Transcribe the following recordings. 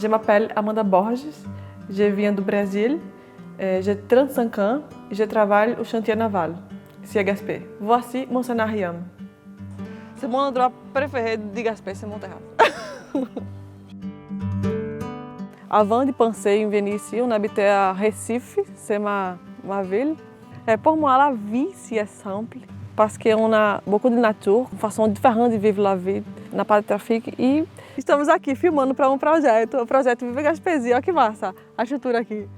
Je m'appelle Amanda Borges, je viens du Brésil, j'ai 35 ans et je travaille au chantier naval, ici à Gaspé. Voici mon scénario. C'est mon endroit préféré de Gaspé, c'est mon terrain. Avant de penser en venir ici, on habitait à Recife, c'est ma ville. Et pour moi, la vie ici est simple, parce qu'on a beaucoup de nature, une façon différente de vivre la vie, na parte de trafic. E estamos aqui filmando para projeto, o projeto Viva Gaspésia. Olha que massa, a estrutura aqui.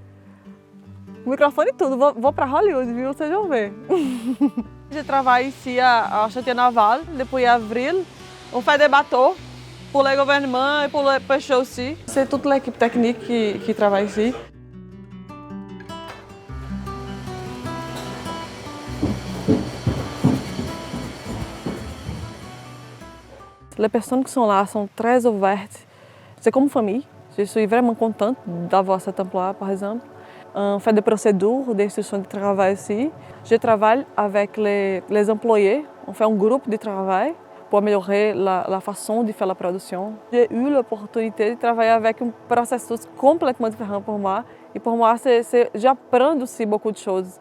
O microfone e tudo, vou para Hollywood, viu? Vocês vão ver. Je travaille ici à chantier naval depuis avril. On fait des bateaux pour le gouvernement et pour les pêcheurs aussi. C'est toute l'équipe technique qui travaille ici. Les personnes qui sont là sont très ouvertes. C'est comme famille. Je suis vraiment contente d'avoir cet emploi, par exemple. On fait des procédures d'instruction de travail ici. Je travaille avec les employés. On fait un groupe de travail pour améliorer la façon de faire la production. J'ai eu l'opportunité de travailler avec un processus complètement différent pour moi. Et pour moi, j'apprends aussi beaucoup de choses.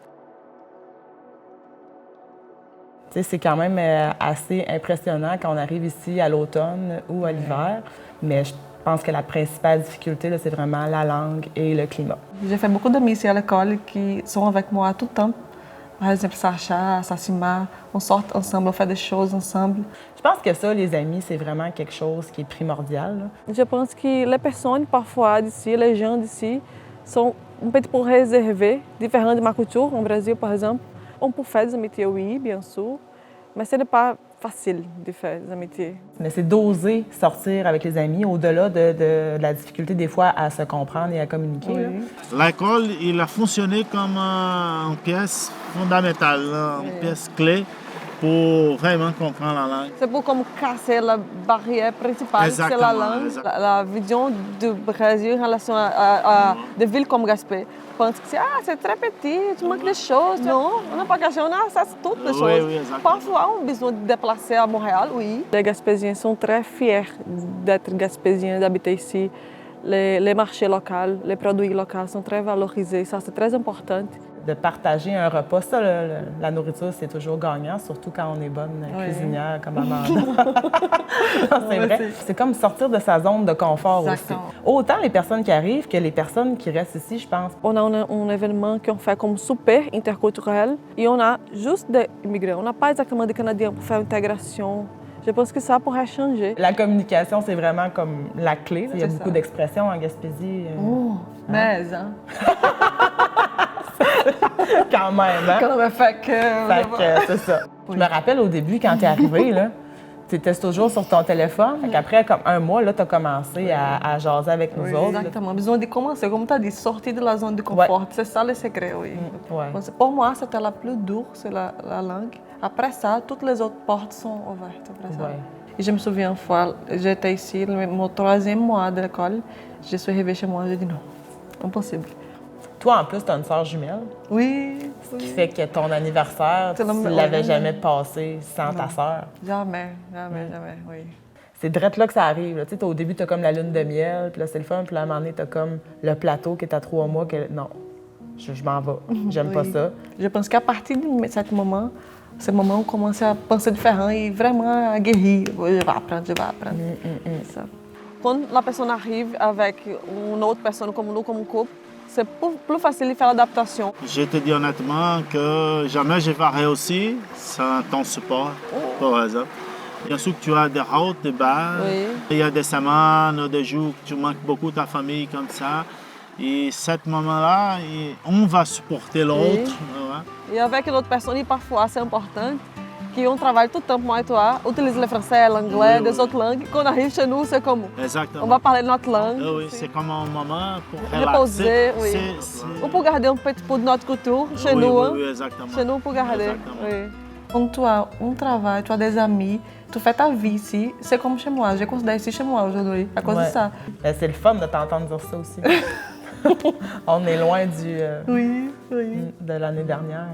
C'est quand même assez impressionnant quand on arrive ici à l'automne ou à l'hiver, mais je pense que la principale difficulté, c'est vraiment la langue et le climat. J'ai fait beaucoup d'amis ici à l'école qui sont avec moi tout le temps. Par exemple, Sacha, Sassima, on sort ensemble, on fait des choses ensemble. Je pense que ça, les amis, c'est vraiment quelque chose qui est primordial, là. Je pense que les personnes, parfois, d'ici, les gens d'ici, sont un petit peu réservées, différentes de ma culture, au Brésil, par exemple. On peut faire des amitiés, oui, bien sûr, mais ce n'est pas facile de faire des amitiés. Mais c'est d'oser sortir avec les amis, au-delà de la difficulté des fois à se comprendre et à communiquer. Oui. L'école, il a fonctionné comme une pièce fondamentale, une pièce clé pour vraiment comprendre la langue. C'est pour comme casser la barrière principale, c'est la langue. La vision du Brésil en relation à des villes comme Gaspé. On pense que c'est très petit, tu manques de choses. Non, on n'a pas caché, on a accès à toutes les choses. Oui, Parfois, on a besoin de déplacer à Montréal, oui. Les Gaspésiens sont très fiers d'être Gaspésiens, d'habiter ici. Les marchés locaux, les produits locaux sont très valorisés, ça c'est très important. De partager un repas, ça, la nourriture, c'est toujours gagnant, surtout quand on est bonne cuisinière comme Amanda. C'est vrai. C'est comme sortir de sa zone de confort aussi. Autant les personnes qui arrivent que les personnes qui restent ici, je pense. On a un événement qu'on fait comme super interculturel et on a juste des immigrants. On n'a pas exactement des Canadiens pour faire l'intégration. Je pense que ça pourrait changer. La communication, c'est vraiment comme la clé. Il y a beaucoup d'expressions en Gaspésie. Mais, Quand même, hein? Quand même, fait que c'est ça. Je me rappelle au début, quand tu es arrivée, là, tu étais toujours sur ton téléphone. Après, comme un mois, tu as commencé à jaser avec nous autres. Exactement. Besoin de commencer, comme tu as dit, sortir de la zone de confort. C'est ça le secret, oui. Pour moi, c'était la plus dure, c'est la langue. Après ça, toutes les autres portes sont ouvertes. Après ça. Et je me souviens une fois, j'étais ici, mon 3e mois de l'école, je suis arrivée chez moi, j'ai dit non, impossible. Toi, en plus, tu as une sœur jumelle. Oui. Ce qui fait que ton anniversaire, tu ne l'avais jamais passé sans ta sœur. Jamais, oui. C'est direct là que ça arrive. Là. Tu sais, au début, tu as comme la lune de miel, puis là, c'est le fun, puis là, à un moment donné, tu as comme le plateau qui est à 3 mois. Non, je m'en vais. J'aime pas ça. Je pense qu'à partir de ce moment, on commence à penser différent et vraiment à guérir. Je vais apprendre. Ça. Quand la personne arrive avec une autre personne comme nous, comme couple, c'est plus facile de faire l'adaptation. Je te dis honnêtement que jamais je vais réussir sans ton support, par exemple. Bien sûr que tu as des hauts, des bas. Oui. Il y a des semaines, des jours que tu manques beaucoup ta famille comme ça. Et ce moment-là, on va supporter l'autre. Oui. Et avec l'autre personne, parfois, c'est important qu'on travaille tout le temps, moi et toi, utilise le français, l'anglais, des autres langues. Quand on arrive chez nous, c'est comme exactement. On va parler notre langue. Oui, c'est comme un moment pour reposer. Oui. On peut garder un petit peu de notre culture chez nous. Oui, exactement. Chez nous, on peut garder. Oui. Quand tu as un travail, tu as des amis, tu fais ta vie ici, c'est comme chez moi. Je considère ici chez moi aujourd'hui, à cause de ça. C'est le fun de t'entendre dire ça aussi. On est loin de l'année dernière.